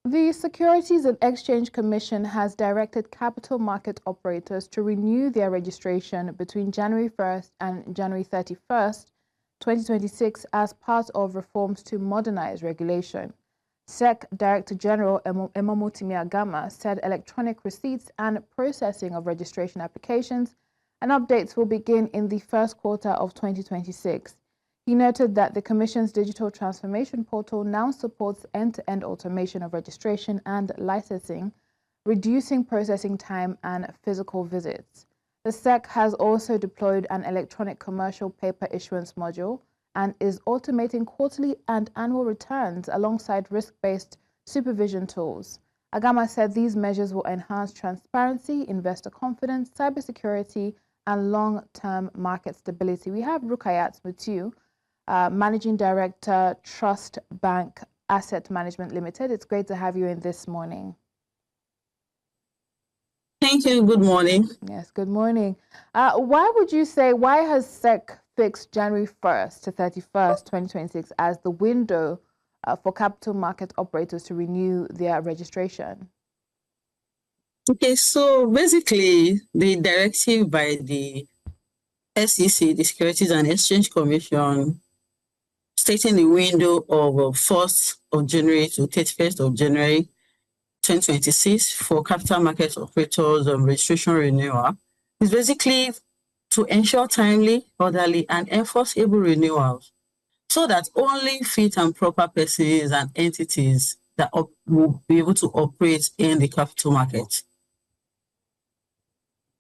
The Securities and Exchange Commission has directed capital market operators to renew their registration between January 1st and January 31st, 2026 as part of reforms to modernize regulation. SEC Director-General Emomotimi Agama said electronic receipts and processing of registration applications and updates will begin in the first quarter of 2026. He noted that the Commission's digital transformation portal now supports end-to-end automation of registration and licensing, reducing processing time and physical visits. The SEC has also deployed an electronic commercial paper issuance module and is automating quarterly and annual returns alongside risk-based supervision tools. Agama said these measures will enhance transparency, investor confidence, cybersecurity, and long-term market stability. We have Rukayat Mutiu, Managing Director, TrustBanc Asset Management Limited. It's great to have you in this morning. Thank you. Good morning. Yes, good morning. Why has SEC fixed January 1st to 31st, 2026 as the window for capital market operators to renew their registration? Okay, so basically the directive by the SEC, the Securities and Exchange Commission, stating the window of 1st of January to 31st of January 2026 for capital market operators registration renewal is basically to ensure timely, orderly, and enforceable renewals so that only fit and proper persons and entities that will be able to operate in the capital market.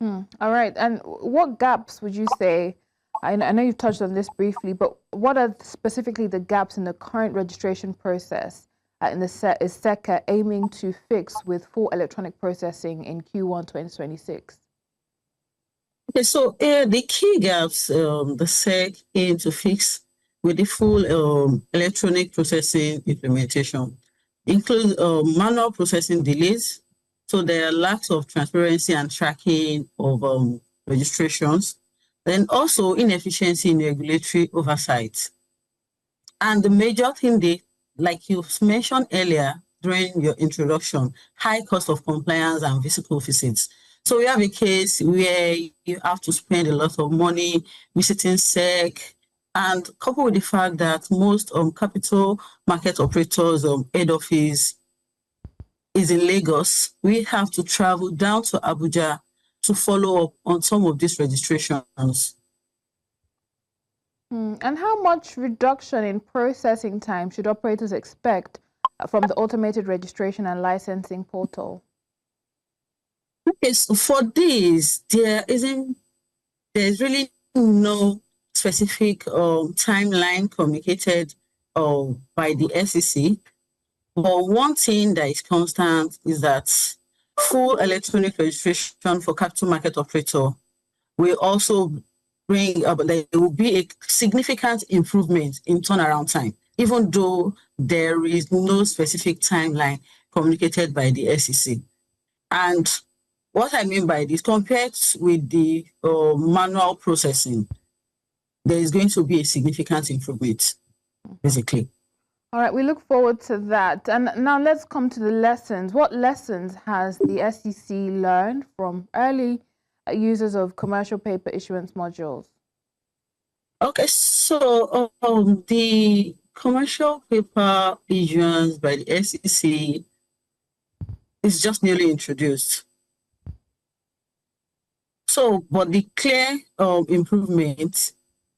All right. And what gaps would you say? I know you've touched on this briefly, but what are specifically the gaps in the current registration process is SEC aiming to fix with full electronic processing in Q1 2026? Okay, so the key gaps the SEC aim to fix with the full electronic processing implementation include manual processing delays. So there are lacks of transparency and tracking of registrations, then also inefficiency in regulatory oversight. And the major thing like you mentioned earlier during your introduction, high cost of compliance and physical visits. So we have a case where you have to spend a lot of money visiting SEC, and coupled with the fact that most capital market operators head office is in Lagos, we have to travel down to Abuja to follow up on some of these registrations. And how much reduction in processing time should operators expect from the automated registration and licensing portal? Okay, so for this, there's really no specific timeline communicated by the SEC. But one thing that is constant is that full electronic registration for capital market operator will also bring up, there will be a significant improvement in turnaround time, even though there is no specific timeline communicated by the SEC. And what I mean by this, compared with the manual processing, there is going to be a significant improvement, basically. All right, we look forward to that. And now let's come to the lessons. What lessons has the SEC learned from early users of commercial paper issuance modules? Okay, so the commercial paper issuance by the SEC is just newly introduced. So, but the clear improvement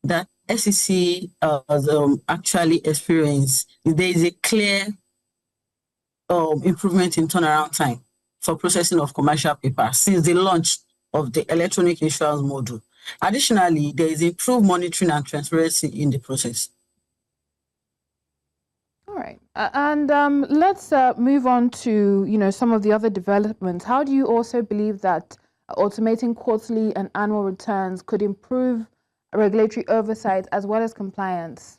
that SEC has actually experienced, there is a clear improvement in turnaround time for processing of commercial paper since the launch of the electronic issuance module. Additionally, there is improved monitoring and transparency in the process. All right, and let's move on to some of the other developments. How do you also believe that automating quarterly and annual returns could improve regulatory oversight as well as compliance?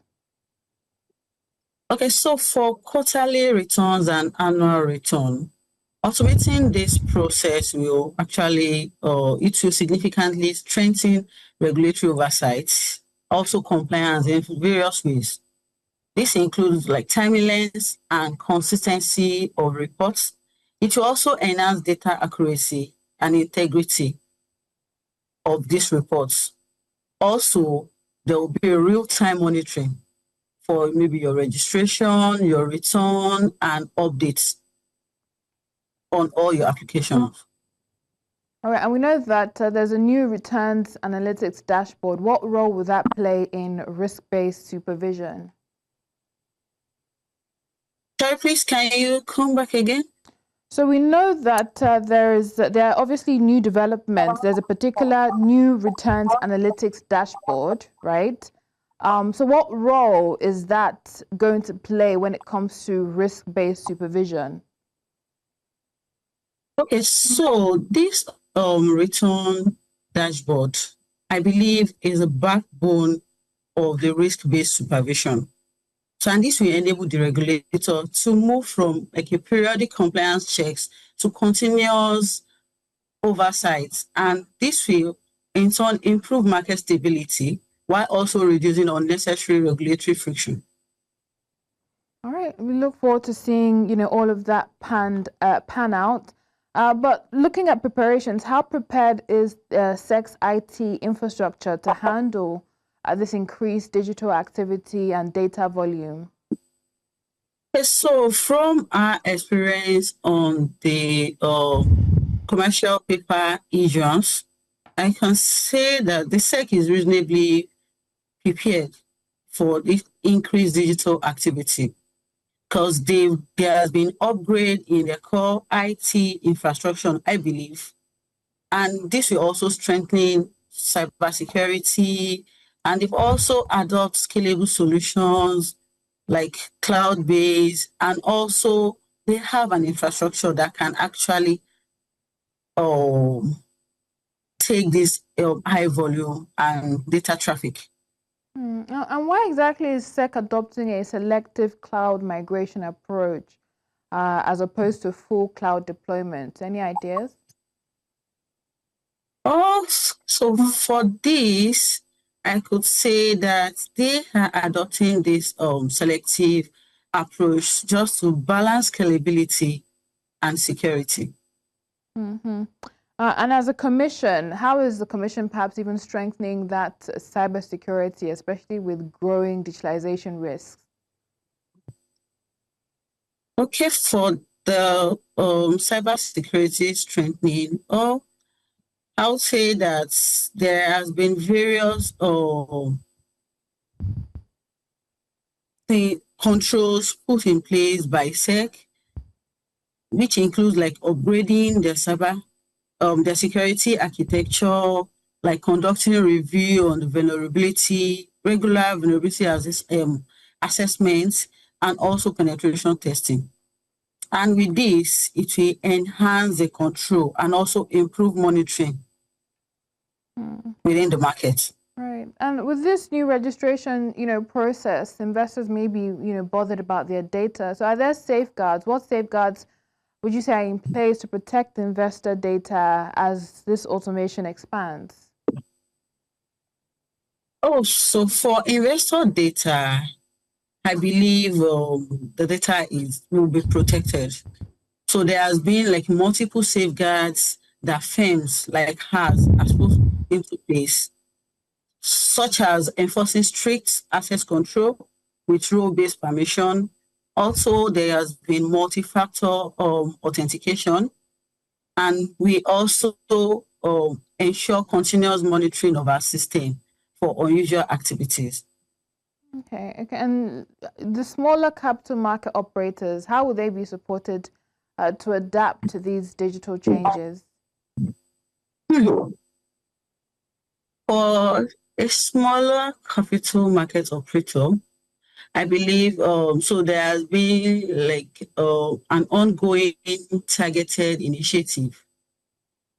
Okay, so for quarterly returns and annual return, automating this process will actually, it will significantly strengthen regulatory oversight, also compliance in various ways. This includes like timeliness and consistency of reports. It will also enhance data accuracy and integrity of these reports. Also, there will be a real-time monitoring for maybe your registration, your return, and updates on all your applications. All right, and we know that there's a new returns analytics dashboard. What role will that play in risk-based supervision? Sorry, please, can you come back again? So we know that there are obviously new developments. There's a particular new returns analytics dashboard, right? So what role is that going to play when it comes to risk-based supervision? Okay, so this return dashboard, I believe, is a backbone of the risk-based supervision. So, and this will enable the regulator to move from like a periodic compliance checks to continuous oversight. And this will in turn improve market stability while also reducing unnecessary regulatory friction. All right, we look forward to seeing, all of that pan out. But looking at preparations, how prepared is SEC's IT infrastructure to handle this increased digital activity and data volume? So from our experience on the commercial paper issuance, I can say that the SEC is reasonably prepared for this increased digital activity because there has been upgrade in their core IT infrastructure, I believe. And this will also strengthen cybersecurity, and they've also adopt scalable solutions like cloud-based, and also they have an infrastructure that can actually take this high volume and data traffic. And why exactly is SEC adopting a selective cloud migration approach as opposed to full cloud deployment? Any ideas? So for this, I could say that they are adopting this selective approach just to balance scalability and security. Mm-hmm. And as a commission, how is the commission perhaps even strengthening that cybersecurity, especially with growing digitalization risks? Okay, for the cybersecurity strengthening, I would say that there has been various the controls put in place by SEC, which includes like upgrading the security architecture, like conducting a review on the vulnerability, regular vulnerability assessments, and also penetration testing. And with this, it will enhance the control and also improve monitoring within the market. Right. And with this new registration, process, investors may be, bothered about their data. So are there safeguards? What safeguards would you say are in place to protect investor data as this automation expands? So for investor data, I believe the data will be protected. So there has been like multiple safeguards that firms like ours are supposed to put into place, such as enforcing strict access control with role-based permission. Also, there has been multi-factor authentication, and we also ensure continuous monitoring of our system for unusual activities. Okay. And the smaller capital market operators, how will they be supported to adapt to these digital changes? For a smaller capital market operator, I believe so there has been like an ongoing targeted initiative,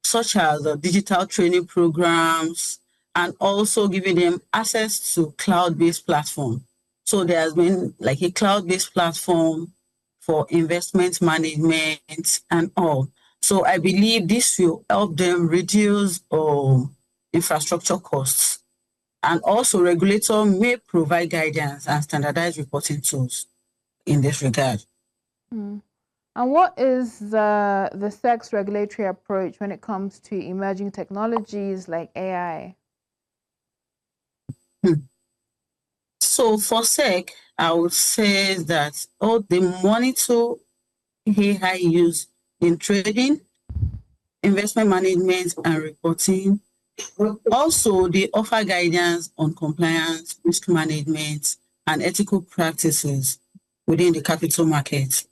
such as digital training programs, and also giving them access to cloud-based platform. So there has been like a cloud-based platform for investment management and all. So I believe this will help them reduce infrastructure costs And also, regulator may provide guidance and standardized reporting tools in this regard. And what is the SEC's regulatory approach when it comes to emerging technologies like AI? So for SEC, I would say that they monitor AI use in trading, investment management, and reporting. Also, they offer guidance on compliance, risk management, and ethical practices within the capital market.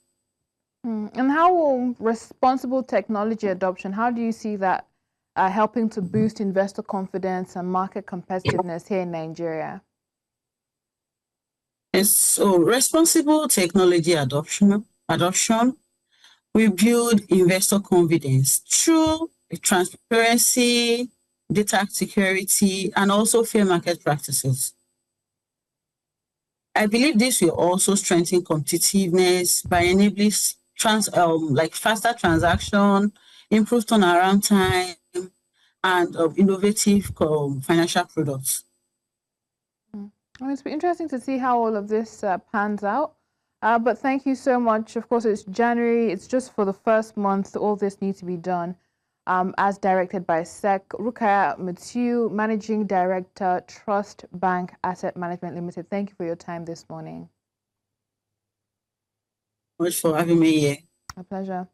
And how will responsible technology adoption, how do you see that helping to boost investor confidence and market competitiveness here in Nigeria? And so responsible technology adoption will build investor confidence through transparency, data security, and also fair market practices. I believe this will also strengthen competitiveness by enabling faster transaction, improved turnaround time, and innovative financial products. It's been interesting to see how all of this pans out. But thank you so much. Of course, it's January. It's just for the first month. All this needs to be done as directed by SEC. Rukayat Mutiu, Managing Director, TrustBanc Asset Management Limited. Thank you for your time this morning. Much for having me here. A pleasure.